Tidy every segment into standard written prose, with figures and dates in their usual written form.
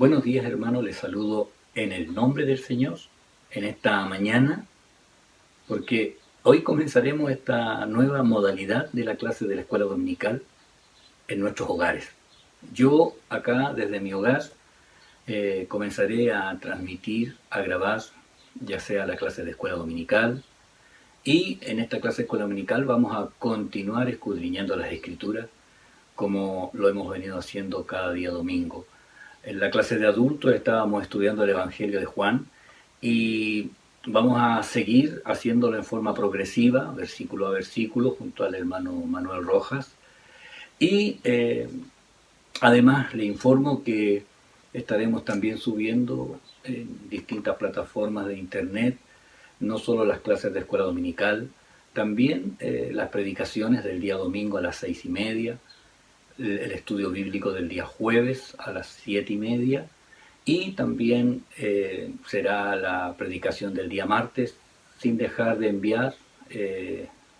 Buenos días, hermano, les saludo en el nombre del Señor en esta mañana, porque hoy comenzaremos esta nueva modalidad de la clase de la escuela dominical en nuestros hogares. Yo acá desde mi hogar comenzaré a transmitir, a grabar, ya sea la clase de escuela dominical, y en esta clase de escuela dominical vamos a continuar escudriñando las escrituras como lo hemos venido haciendo cada día domingo. En la clase de adultos estábamos estudiando el Evangelio de Juan y vamos a seguir haciéndolo en forma progresiva, versículo a versículo, junto al hermano Manuel Rojas. Y además le informo que estaremos también subiendo en distintas plataformas de internet, no solo las clases de escuela dominical, también las predicaciones del día domingo a las 6:30, el estudio bíblico del día jueves a las 7:30 y también será la predicación del día martes, sin dejar de enviar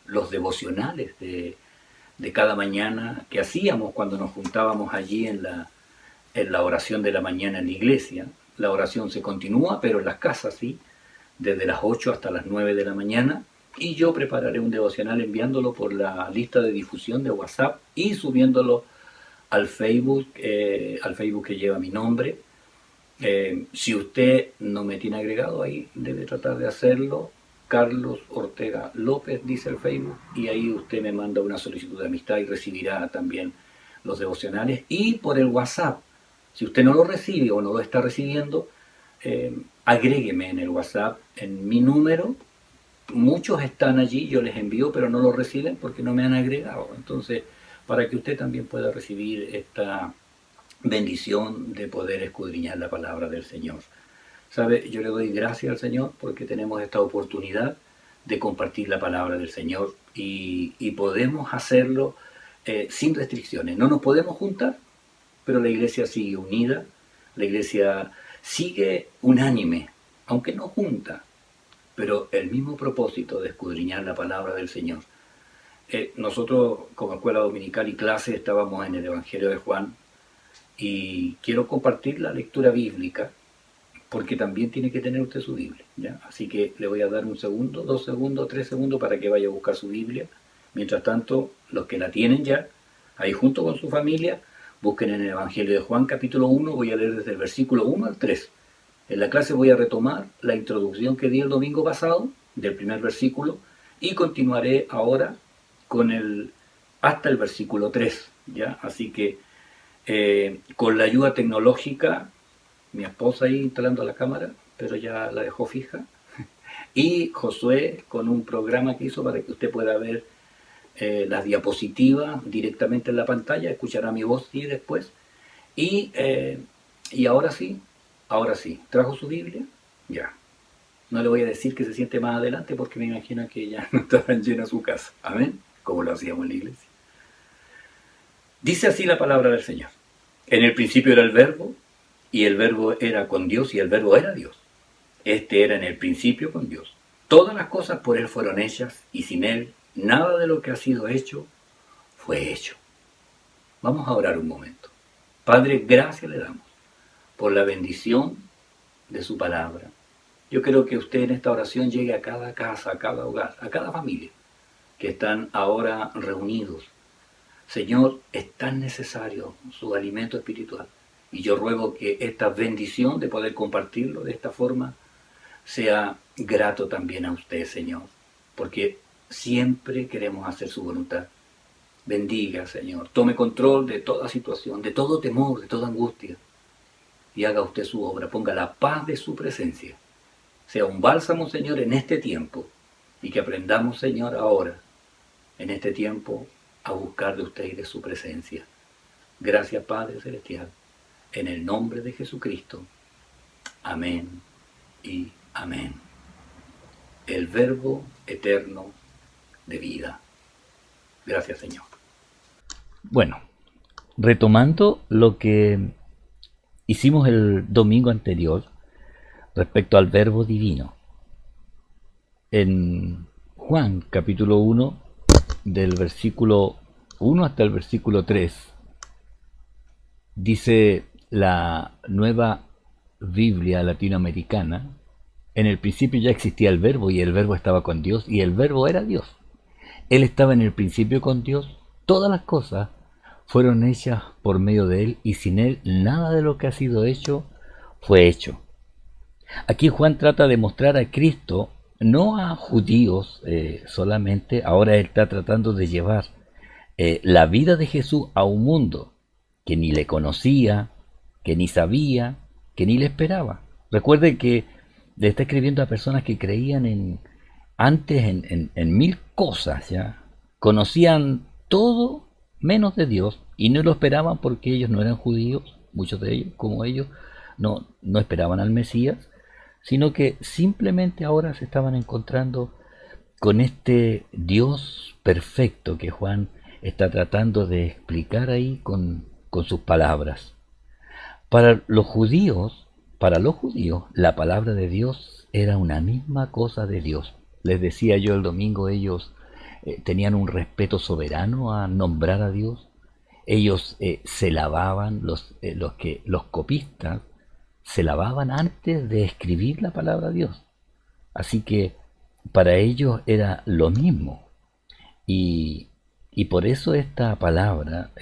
los devocionales de cada mañana que hacíamos cuando nos juntábamos allí en la oración de la mañana en la iglesia. La oración se continúa, pero en las casas sí, desde las 8 hasta las 9 de la mañana. Y yo prepararé un devocional enviándolo por la lista de difusión de WhatsApp y subiéndolo al Facebook que lleva mi nombre. Si usted no me tiene agregado ahí, debe tratar de hacerlo. Carlos Ortega López dice el Facebook, y ahí usted me manda una solicitud de amistad y recibirá también los devocionales. Y por el WhatsApp, si usted no lo recibe o no lo está recibiendo, agrégueme en el WhatsApp, en mi número. Muchos están allí, yo les envío, pero no lo reciben porque no me han agregado. Entonces, para que usted también pueda recibir esta bendición de poder escudriñar la palabra del Señor. ¿Sabe? Yo le doy gracias al Señor porque tenemos esta oportunidad de compartir la palabra del Señor y podemos hacerlo sin restricciones. No nos podemos juntar, pero la iglesia sigue unida, la iglesia sigue unánime, aunque no junta, pero el mismo propósito de escudriñar la palabra del Señor. Nosotros como escuela dominical y clase estábamos en el Evangelio de Juan y quiero compartir la lectura bíblica porque también tiene que tener usted su Biblia, ¿ya? Así que le voy a dar 1 segundo, 2 segundos, 3 segundos para que vaya a buscar su Biblia. Mientras tanto, los que la tienen ya, ahí junto con su familia, busquen en el Evangelio de Juan capítulo 1, voy a leer desde el versículo 1 al 3. En la clase voy a retomar la introducción que di el domingo pasado, del primer versículo, y continuaré ahora con hasta el versículo 3, ¿ya? Así que con la ayuda tecnológica, mi esposa ahí instalando la cámara, pero ya la dejó fija, y Josué con un programa que hizo para que usted pueda ver las diapositivas directamente en la pantalla, escuchará mi voz y después, y ahora sí, ¿trajo su Biblia? Ya. No le voy a decir que se siente más adelante porque me imagino que ya no estará llena su casa. Amén. Como lo hacíamos en la iglesia. Dice así la palabra del Señor. En el principio era el Verbo, y el Verbo era con Dios, y el Verbo era Dios. Este era en el principio con Dios. Todas las cosas por Él fueron hechas, y sin Él nada de lo que ha sido hecho fue hecho. Vamos a orar un momento. Padre, gracias le damos por la bendición de su palabra. Yo quiero que usted en esta oración llegue a cada casa, a cada hogar, a cada familia que están ahora reunidos. Señor, es tan necesario su alimento espiritual. Y yo ruego que esta bendición de poder compartirlo de esta forma sea grato también a usted, Señor. Porque siempre queremos hacer su voluntad. Bendiga, Señor. Tome control de toda situación, de todo temor, de toda angustia. Y haga usted su obra. Ponga la paz de su presencia. Sea un bálsamo, Señor, en este tiempo. Y que aprendamos, Señor, ahora, en este tiempo, a buscar de usted y de su presencia. Gracias, Padre Celestial. En el nombre de Jesucristo. Amén y amén. El Verbo eterno de vida. Gracias, Señor. Bueno, retomando lo que hicimos el domingo anterior respecto al Verbo divino. En Juan capítulo 1, del versículo 1 hasta el versículo 3, dice la nueva Biblia latinoamericana, en el principio ya existía el Verbo y el Verbo estaba con Dios y el Verbo era Dios. Él estaba en el principio con Dios. Todas las cosas fueron hechas por medio de Él y sin Él nada de lo que ha sido hecho fue hecho. Aquí Juan trata de mostrar a Cristo, no a judíos solamente, ahora él está tratando de llevar la vida de Jesús a un mundo que ni le conocía, que ni sabía, que ni le esperaba. Recuerde que le está escribiendo a personas que creían antes en mil cosas, ya conocían todo menos de Dios y no lo esperaban porque ellos no eran judíos, muchos de ellos, como ellos, no esperaban al Mesías, sino que simplemente ahora se estaban encontrando con este Dios perfecto que Juan está tratando de explicar ahí con sus palabras. Para los judíos, la palabra de Dios era una misma cosa de Dios. Les decía yo el domingo, ellos tenían un respeto soberano a nombrar a Dios. Ellos se lavaban, los copistas, se lavaban antes de escribir la palabra de Dios. Así que para ellos era lo mismo. Y, y por eso esta palabra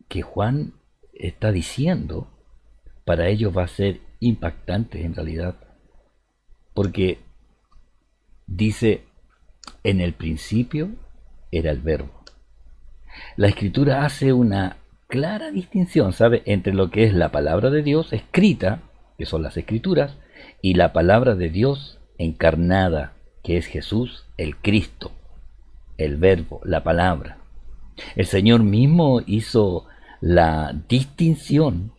que Juan está diciendo, para ellos va a ser impactante en realidad. Porque dice, en el principio era el Verbo. La Escritura hace una clara distinción, ¿sabe?, entre lo que es la palabra de Dios escrita, que son las Escrituras, y la palabra de Dios encarnada, que es Jesús, el Cristo, el Verbo, la palabra. El Señor mismo hizo la distinción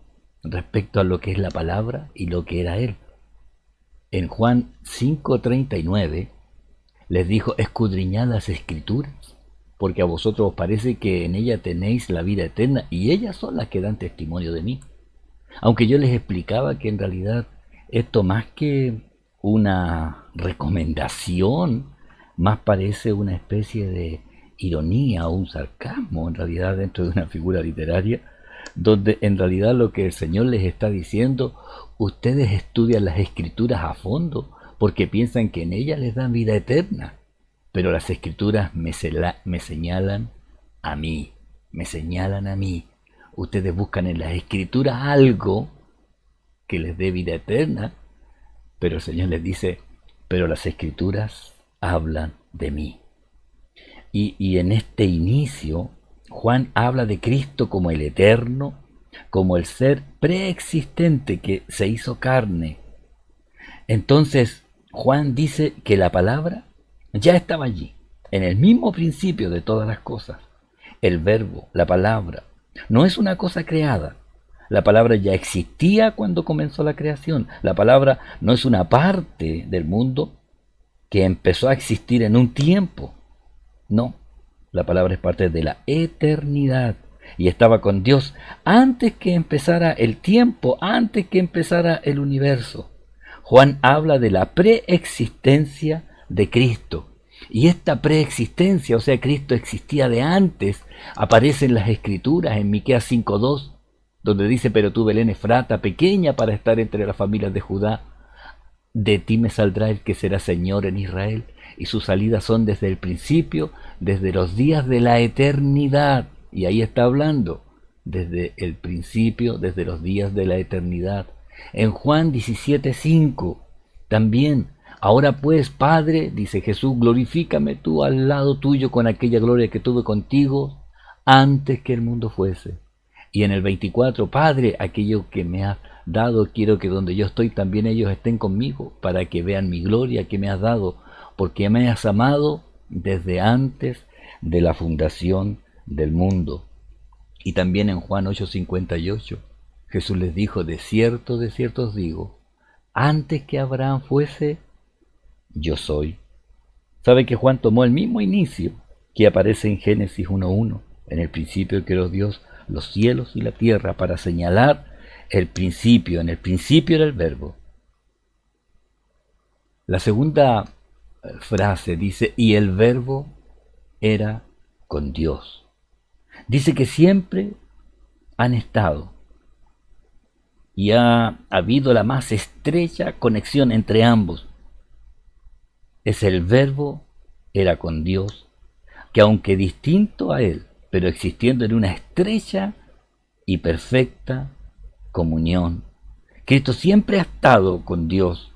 respecto a lo que es la palabra y lo que era Él. En Juan 5:39 les dijo, escudriñad las Escrituras, porque a vosotros os parece que en ella tenéis la vida eterna, y ellas son las que dan testimonio de mí. Aunque yo les explicaba que en realidad esto más que una recomendación, más parece una especie de ironía o un sarcasmo en realidad dentro de una figura literaria, donde en realidad lo que el Señor les está diciendo, ustedes estudian las Escrituras a fondo porque piensan que en ellas les dan vida eterna, pero las Escrituras me señalan a mí, me señalan a mí. Ustedes buscan en las Escrituras algo que les dé vida eterna, pero el Señor les dice, pero las Escrituras hablan de mí. Y en este inicio, Juan habla de Cristo como el eterno, como el ser preexistente que se hizo carne. Entonces, Juan dice que la palabra ya estaba allí, en el mismo principio de todas las cosas. El verbo, la palabra, no es una cosa creada. La palabra ya existía cuando comenzó la creación. La palabra no es una parte del mundo que empezó a existir en un tiempo. No, la palabra es parte de la eternidad y estaba con Dios antes que empezara el tiempo, antes que empezara el universo. Juan habla de la preexistencia de Cristo. Y esta preexistencia, o sea, Cristo existía de antes, aparece en las Escrituras, en Miqueas 5:2, donde dice, pero tú, Belén Efrata, pequeña para estar entre las familias de Judá, de ti me saldrá el que será Señor en Israel, y sus salidas son desde el principio, desde los días de la eternidad. Y ahí está hablando, desde el principio, desde los días de la eternidad. En Juan 17:5, también, ahora pues, Padre, dice Jesús, glorifícame tú al lado tuyo con aquella gloria que tuve contigo antes que el mundo fuese. Y en el 24, Padre, aquello que me has dado, quiero que donde yo estoy también ellos estén conmigo, para que vean mi gloria que me has dado, porque me has amado desde antes de la fundación del mundo. Y también en Juan 8:58, Jesús les dijo, de cierto os digo, antes que Abraham fuese, yo soy. ¿Sabe que Juan tomó el mismo inicio que aparece en Génesis 1:1? En el principio creó Dios los cielos y la tierra, para señalar el principio. En el principio era el verbo. La segunda frase dice, y el verbo era con Dios. Dice que siempre han estado. y ha habido la más estrecha conexión entre ambos. Es el Verbo, era con Dios, que aunque distinto a Él, pero existiendo en una estrecha y perfecta comunión. Cristo siempre ha estado con Dios.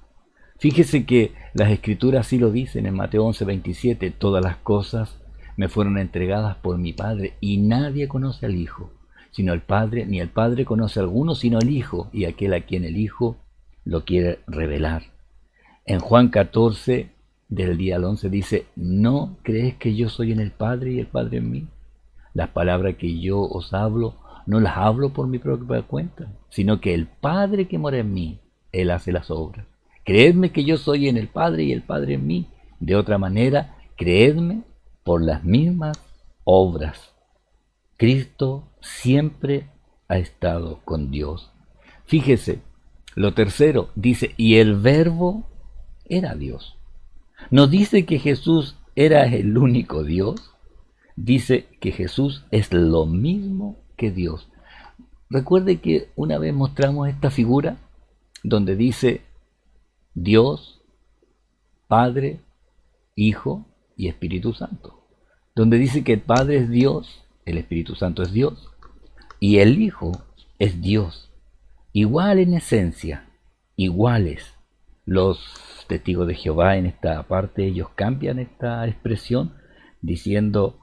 Fíjese que las Escrituras sí lo dicen en Mateo 11:27, todas las cosas me fueron entregadas por mi Padre, y nadie conoce al Hijo, sino el Padre, ni el Padre conoce a alguno, sino el Hijo, y aquel a quien el Hijo lo quiere revelar. En Juan 14, del día al 11, dice, ¿no crees que yo soy en el Padre y el Padre en mí? Las palabras que yo os hablo, no las hablo por mi propia cuenta, sino que el Padre que mora en mí, Él hace las obras. Creedme que yo soy en el Padre y el Padre en mí. De otra manera, creedme por las mismas obras. Cristo siempre ha estado con Dios. Fíjese, lo tercero, dice, y el Verbo era Dios. No dice que Jesús era el único Dios, dice que Jesús es lo mismo que Dios. Recuerde que una vez mostramos esta figura donde dice Dios, Padre, Hijo y Espíritu Santo. Donde dice que el Padre es Dios, el Espíritu Santo es Dios y el Hijo es Dios. Igual en esencia, iguales. Los testigos de Jehová en esta parte, ellos cambian esta expresión diciendo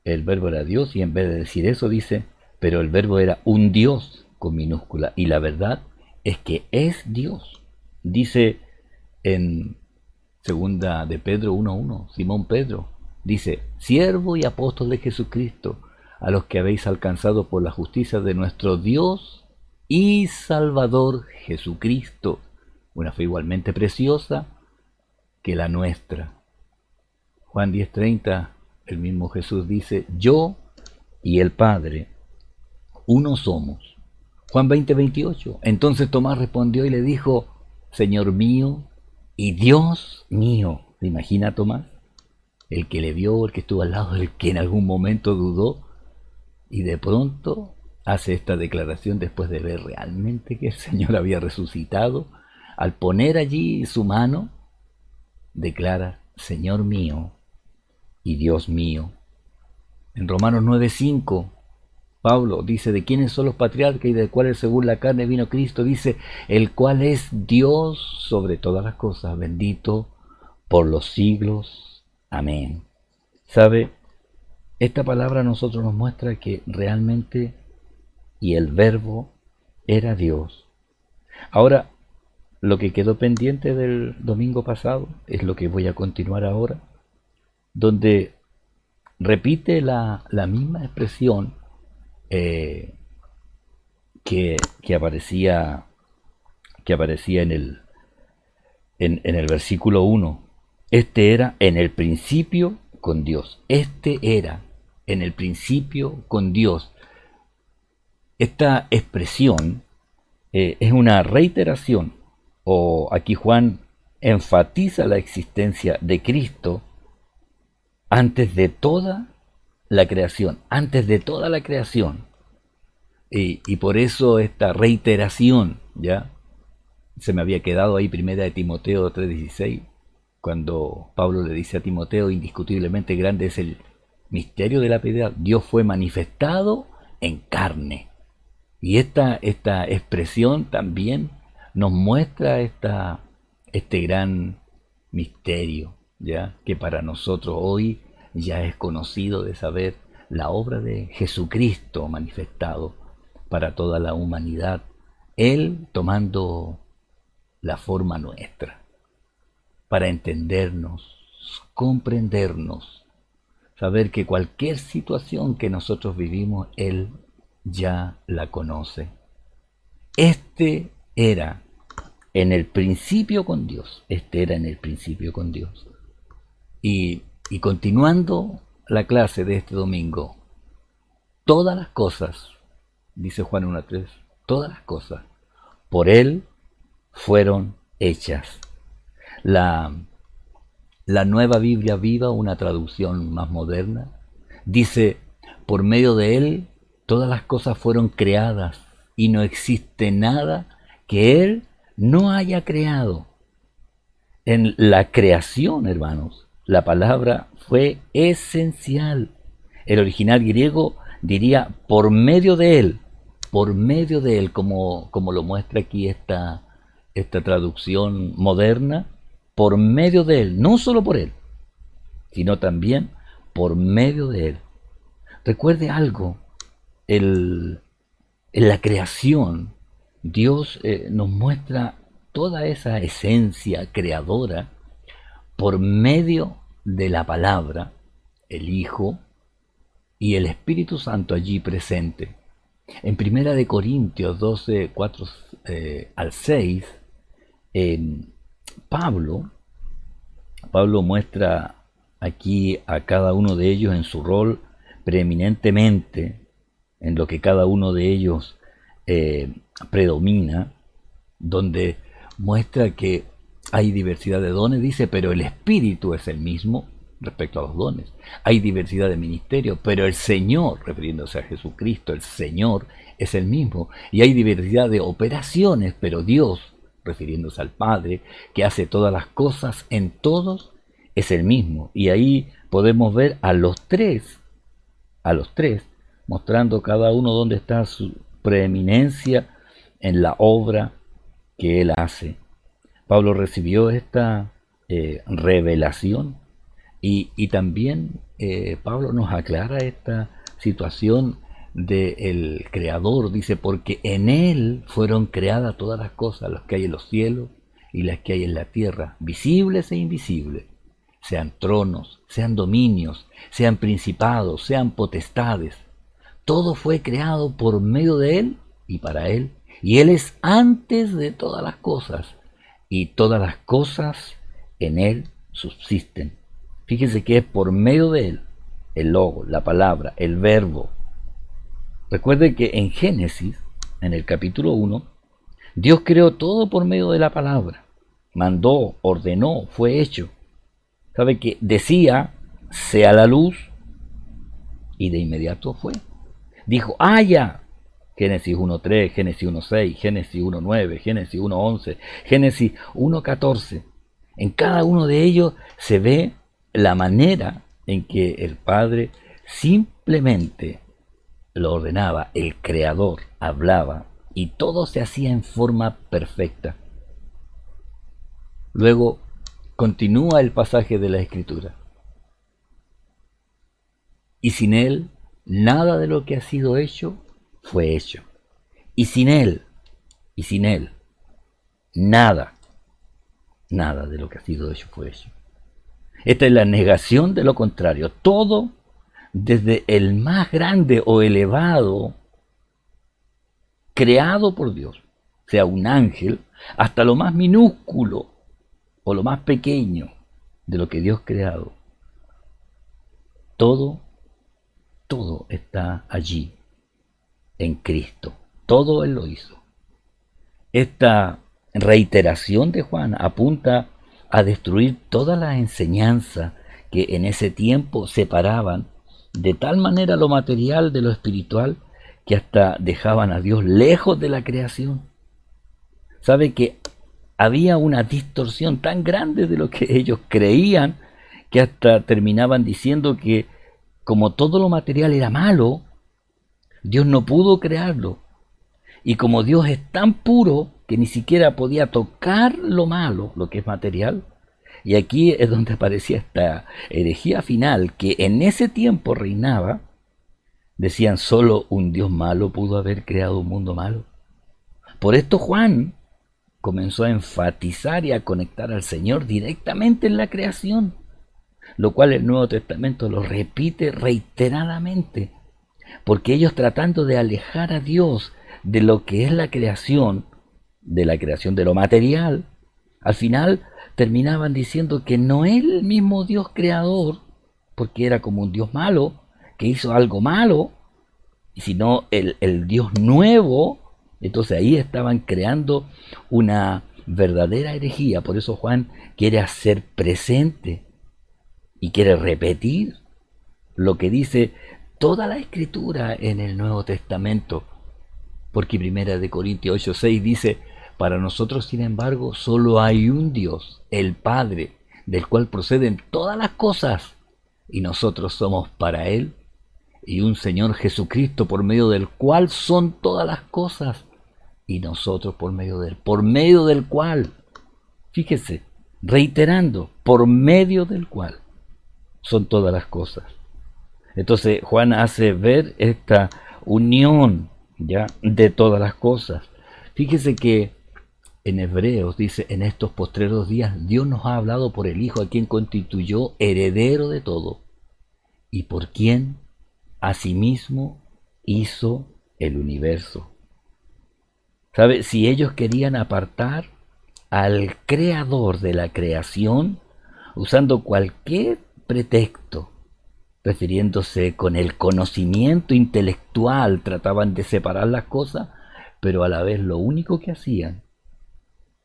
el Verbo era Dios, y en vez de decir eso dice, pero el Verbo era un Dios con minúscula, y la verdad es que es Dios. Dice en segunda de Pedro 1:1, Simón Pedro dice, siervo y apóstol de Jesucristo, a los que habéis alcanzado por la justicia de nuestro Dios y Salvador Jesucristo, una fe igualmente preciosa que la nuestra. Juan 10:30, el mismo Jesús dice, yo y el Padre, uno somos. Juan 20:28, entonces Tomás respondió y le dijo, Señor mío y Dios mío. ¿Se imagina Tomás? El que le vio, el que estuvo al lado, el que en algún momento dudó, y de pronto hace esta declaración después de ver realmente que el Señor había resucitado. Al poner allí su mano, declara, Señor mío y Dios mío. En Romanos 9:5, Pablo dice, ¿de quiénes son los patriarcas y de cuáles según la carne vino Cristo? Dice, el cual es Dios sobre todas las cosas, bendito por los siglos. Amén. ¿Sabe? Esta palabra a nosotros nos muestra que realmente y el Verbo era Dios. Ahora, lo que quedó pendiente del domingo pasado es lo que voy a continuar ahora, donde repite la misma expresión que aparecía en el versículo 1. Este era en el principio con Dios. Este era en el principio con Dios. Esta expresión es una reiteración, o aquí Juan enfatiza la existencia de Cristo antes de toda la creación, antes de toda la creación. Y por eso esta reiteración, ¿ya? Se me había quedado ahí primera de Timoteo 3:16, cuando Pablo le dice a Timoteo, indiscutiblemente grande es el misterio de la piedad, Dios fue manifestado en carne. Y esta expresión también nos muestra este gran misterio, ¿ya? Que para nosotros hoy ya es conocido de saber la obra de Jesucristo manifestado para toda la humanidad, Él tomando la forma nuestra, para entendernos, comprendernos, saber que cualquier situación que nosotros vivimos, Él ya la conoce. Este era en el principio con Dios, este era en el principio con Dios. Y continuando la clase de este domingo, todas las cosas, dice Juan 1:3, todas las cosas por Él fueron hechas. La Nueva Biblia Viva, una traducción más moderna, dice, por medio de Él todas las cosas fueron creadas y no existe nada que Él no haya creado. En la creación, hermanos, la palabra fue esencial. El original griego diría por medio de Él, como lo muestra aquí esta traducción moderna, por medio de Él, no solo por Él, sino también por medio de Él. Recuerde algo, en la creación, Dios nos muestra toda esa esencia creadora por medio de la palabra, el Hijo y el Espíritu Santo allí presente. En Primera de Corintios 12, 4 al 6, Pablo muestra aquí a cada uno de ellos en su rol preeminentemente, en lo que cada uno de ellos predomina, donde muestra que hay diversidad de dones, dice, pero el Espíritu es el mismo respecto a los dones. Hay diversidad de ministerios, pero el Señor, refiriéndose a Jesucristo, el Señor es el mismo. Y hay diversidad de operaciones, pero Dios, refiriéndose al Padre, que hace todas las cosas en todos, es el mismo. Y ahí podemos ver a los tres, mostrando cada uno dónde está su preeminencia en la obra que Él hace. Pablo recibió esta revelación y también Pablo nos aclara esta situación del Creador. Dice, porque en Él fueron creadas todas las cosas, las que hay en los cielos y las que hay en la tierra, visibles e invisibles, sean tronos, sean dominios, sean principados, sean potestades. Todo fue creado por medio de Él y para Él. Y Él es antes de todas las cosas, y todas las cosas en Él subsisten. Fíjense que es por medio de Él, el logo, la palabra, el verbo. Recuerden que en Génesis, en el capítulo 1, Dios creó todo por medio de la palabra. Mandó, ordenó, fue hecho. ¿Sabe que decía, sea la luz? Y de inmediato fue. Dijo, haya. Génesis 1.3, Génesis 1.6, Génesis 1.9, Génesis 1.11, Génesis 1.14. En cada uno de ellos se ve la manera en que el Padre simplemente lo ordenaba, el Creador hablaba y todo se hacía en forma perfecta. Luego continúa el pasaje de la Escritura. Y sin Él, nada de lo que ha sido hecho fue hecho. Y sin Él, nada de lo que ha sido hecho fue hecho. Esta es la negación de lo contrario. Todo, desde el más grande o elevado, creado por Dios, sea un ángel, hasta lo más minúsculo o lo más pequeño de lo que Dios ha creado. Todo está allí, en Cristo. Todo Él lo hizo. Esta reiteración de Juan apunta a destruir todas las enseñanzas que en ese tiempo separaban de tal manera lo material de lo espiritual que hasta dejaban a Dios lejos de la creación. Sabe que había una distorsión tan grande de lo que ellos creían que hasta terminaban diciendo que como todo lo material era malo, Dios no pudo crearlo. Y como Dios es tan puro que ni siquiera podía tocar lo malo, lo que es material. Y aquí es donde aparecía esta herejía final que en ese tiempo reinaba. Decían, solo un Dios malo pudo haber creado un mundo malo. Por esto Juan comenzó a enfatizar y a conectar al Señor directamente en la creación, lo cual el Nuevo Testamento lo repite reiteradamente, porque ellos, tratando de alejar a Dios de lo que es la creación de lo material, al final terminaban diciendo que no es el mismo Dios creador, porque era como un Dios malo, que hizo algo malo, sino el Dios nuevo. Entonces ahí estaban creando una verdadera herejía. Por eso Juan quiere hacer presente y quiere repetir lo que dice toda la Escritura en el Nuevo Testamento, Porque Primera de Corintios 8:6 dice, para nosotros, sin embargo, solo hay un Dios, el Padre, del cual proceden todas las cosas, y nosotros somos para Él, y un Señor Jesucristo, por medio del cual son todas las cosas, y nosotros por medio de Él, por medio del cual, fíjese, reiterando, por medio del cual son todas las cosas. Entonces Juan hace ver esta unión ya de todas las cosas. Fíjese que en Hebreos dice, en estos postreros días Dios nos ha hablado por el Hijo, a quien constituyó heredero de todo, y por quien asimismo hizo el universo. ¿Sabe? Si ellos querían apartar al creador de la creación, usando cualquier pretexto, refiriéndose con el conocimiento intelectual, trataban de separar las cosas, pero a la vez lo único que hacían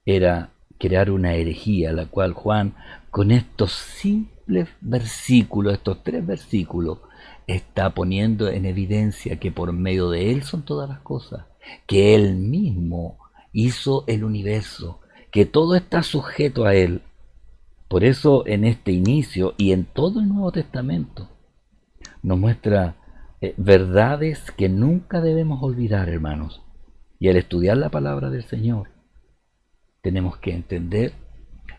era crear una herejía, la cual Juan, con estos simples versículos, estos 3 versículos, está poniendo en evidencia que por medio de Él son todas las cosas, que Él mismo hizo el universo, que todo está sujeto a Él. Por eso en este inicio y en todo el Nuevo Testamento nos muestra verdades que nunca debemos olvidar, hermanos. Y al estudiar la palabra del Señor, tenemos que entender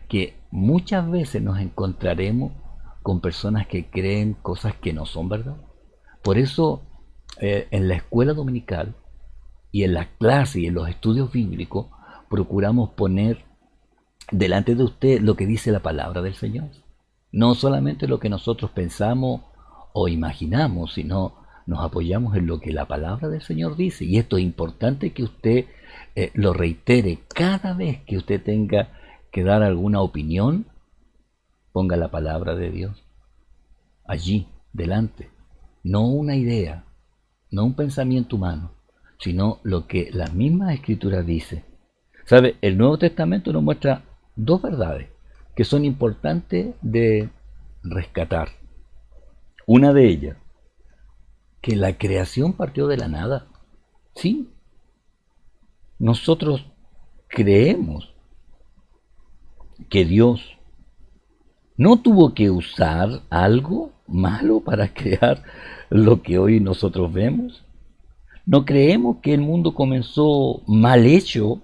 que muchas veces nos encontraremos con personas que creen cosas que no son verdad. Por eso en la escuela dominical y en las clases y en los estudios bíblicos procuramos poner delante de usted lo que dice la palabra del Señor. No solamente lo que nosotros pensamos o imaginamos, sino nos apoyamos en lo que la palabra del Señor dice. Y esto es importante que usted lo reitere cada vez que usted tenga que dar alguna opinión. Ponga la palabra de Dios allí, delante. No una idea, no un pensamiento humano, sino lo que la misma Escritura dice. ¿Sabe? El Nuevo Testamento nos muestra 2 verdades que son importantes de rescatar. Una de ellas, que la creación partió de la nada. Sí, nosotros creemos que Dios no tuvo que usar algo malo para crear lo que hoy nosotros vemos. No creemos que el mundo comenzó mal hecho,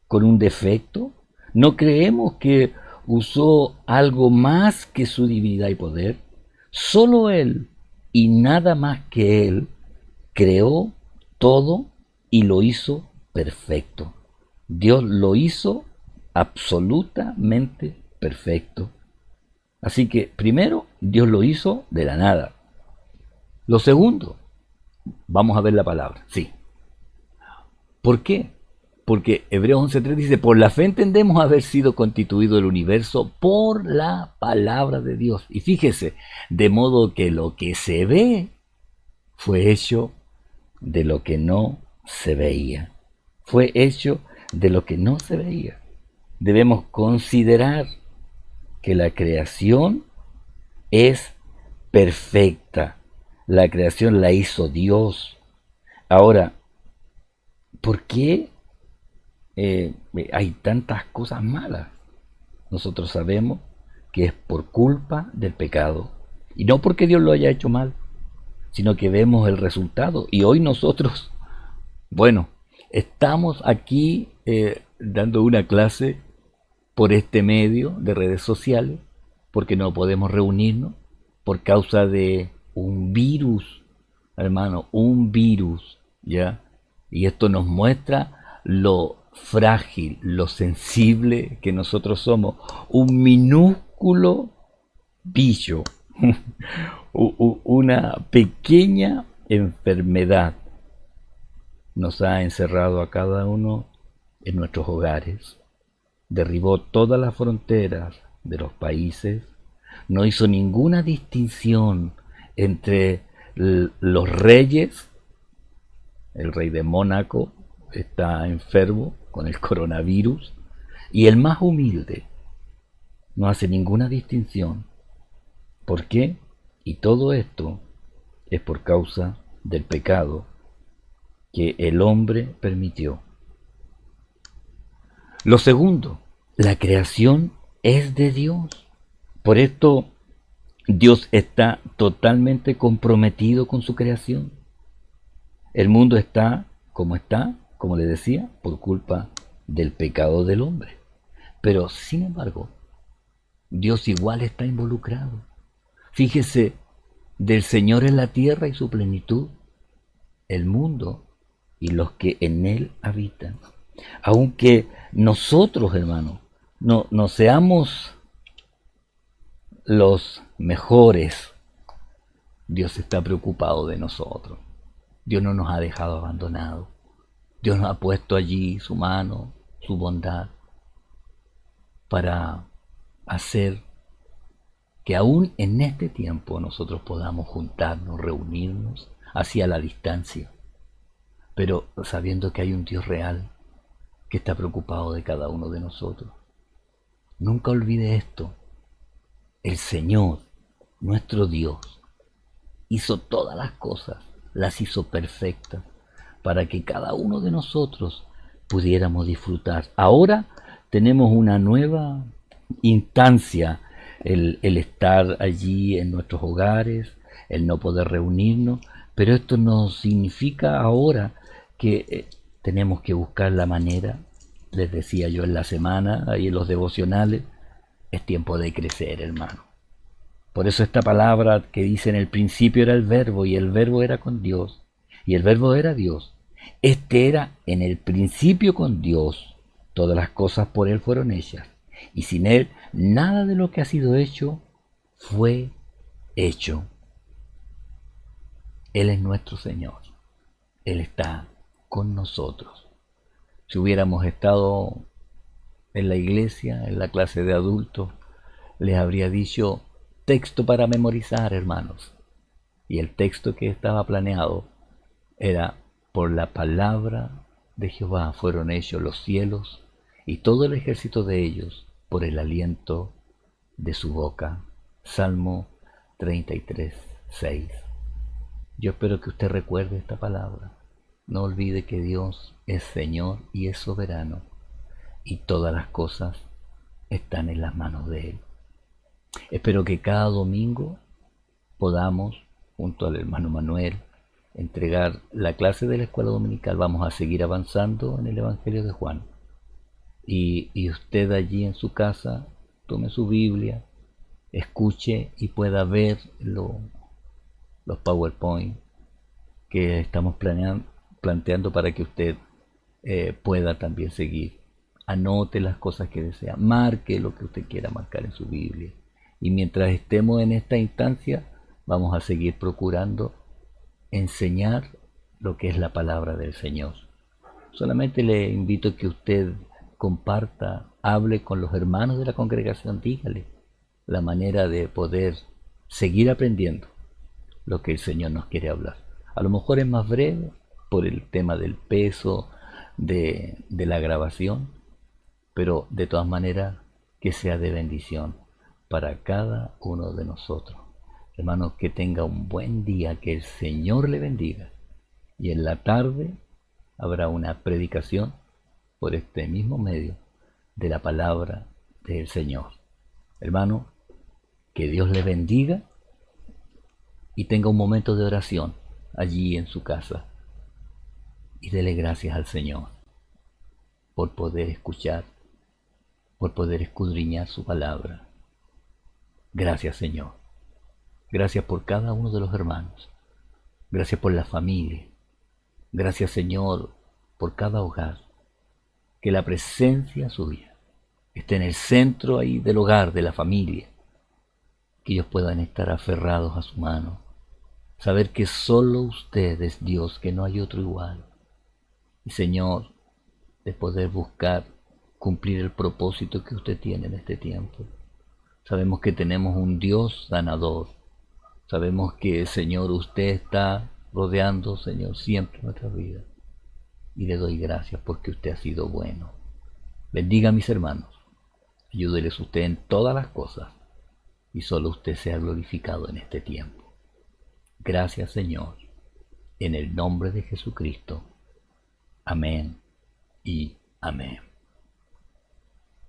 con un defecto. No creemos que usó algo más que su divinidad y poder. Solo Él y nada más que Él creó todo y lo hizo perfecto. Dios lo hizo absolutamente perfecto. Así que primero, Dios lo hizo de la nada. Lo segundo, vamos a ver la palabra. Sí. ¿Por qué? Porque Hebreos 11:3 dice, por la fe entendemos haber sido constituido el universo por la palabra de Dios. Y fíjese, de modo que lo que se ve fue hecho de lo que no se veía. Fue hecho de lo que no se veía. Debemos considerar que la creación es perfecta. La creación la hizo Dios. Ahora, ¿por qué hay tantas cosas malas? Nosotros sabemos que es por culpa del pecado. Y no porque Dios lo haya hecho mal, sino que vemos el resultado. Y hoy nosotros, bueno, estamos aquí dando una clase por este medio de redes sociales, porque no podemos reunirnos por causa de un virus, hermano, un virus, ¿ya? Y esto nos muestra lo frágil, lo sensible que nosotros somos. Un minúsculo bicho, una pequeña enfermedad nos ha encerrado a cada uno en nuestros hogares. Derribó todas las fronteras de los países, no hizo ninguna distinción entre los reyes. El rey de Mónaco está enfermo con el coronavirus y el más humilde no hace ninguna distinción. ¿Por qué? Y todo esto es por causa del pecado que el hombre permitió. Lo segundo, la creación es de Dios. Por esto Dios está totalmente comprometido con su creación. El mundo está, como le decía, por culpa del pecado del hombre. Pero, sin embargo, Dios igual está involucrado. Fíjese, del Señor es la tierra y su plenitud, el mundo y los que en él habitan. Aunque nosotros, hermanos, no seamos los mejores, Dios está preocupado de nosotros. Dios no nos ha dejado abandonados. Dios nos ha puesto allí su mano, su bondad, para hacer que aún en este tiempo nosotros podamos juntarnos, reunirnos hacia la distancia, pero sabiendo que hay un Dios real que está preocupado de cada uno de nosotros. Nunca olvide esto. El Señor, nuestro Dios, hizo todas las cosas, las hizo perfectas, para que cada uno de nosotros pudiéramos disfrutar. Ahora tenemos una nueva instancia, el estar allí en nuestros hogares, el no poder reunirnos, pero esto no significa ahora que tenemos que buscar la manera, les decía yo en la semana, ahí en los devocionales, es tiempo de crecer, hermano. Por eso esta palabra que dice en el principio era el verbo, y el verbo era con Dios, y el verbo era Dios. Este era en el principio con Dios. Todas las cosas por Él fueron hechas, y sin Él nada de lo que ha sido hecho fue hecho. Él es nuestro Señor. Él está con nosotros. Si hubiéramos estado en la iglesia, en la clase de adultos, les habría dicho texto para memorizar, hermanos. Y el texto que estaba planeado era: por la palabra de Jehová fueron hechos los cielos y todo el ejército de ellos por el aliento de su boca. Salmo 33, 6. Yo espero que usted recuerde esta palabra. No olvide que Dios es Señor y es soberano, y todas las cosas están en las manos de Él. Espero que cada domingo podamos, junto al hermano Manuel, entregar la clase de la escuela dominical. Vamos a seguir avanzando en el Evangelio de Juan. Y usted allí en su casa tome su Biblia, escuche y pueda ver los PowerPoint que estamos planteando para que usted pueda también seguir. Anote las cosas que desea, marque lo que usted quiera marcar en su Biblia. Y mientras estemos en esta instancia, vamos a seguir procurando enseñar lo que es la palabra del Señor. Solamente le invito a que usted comparta, hable con los hermanos de la congregación, dígale la manera de poder seguir aprendiendo lo que el Señor nos quiere hablar. A lo mejor es más breve por el tema del peso de la grabación, pero de todas maneras que sea de bendición para cada uno de nosotros. Hermanos, que tenga un buen día, que el Señor le bendiga. Y en la tarde habrá una predicación por este mismo medio de la palabra del Señor. Hermano, que Dios le bendiga y tenga un momento de oración allí en su casa. Y dele gracias al Señor por poder escuchar, por poder escudriñar su palabra. Gracias, Señor. Gracias por cada uno de los hermanos. Gracias por la familia. Gracias, Señor, por cada hogar. Que la presencia suya esté en el centro ahí del hogar, de la familia. Que ellos puedan estar aferrados a su mano. Saber que solo usted es Dios, que no hay otro igual. Y, Señor, de poder buscar cumplir el propósito que usted tiene en este tiempo. Sabemos que tenemos un Dios sanador. Sabemos que, Señor, usted está rodeando, Señor, siempre nuestra vida. Y le doy gracias porque usted ha sido bueno. Bendiga a mis hermanos. Ayúdeles usted en todas las cosas. Y solo usted sea glorificado en este tiempo. Gracias, Señor. En el nombre de Jesucristo. Amén y amén.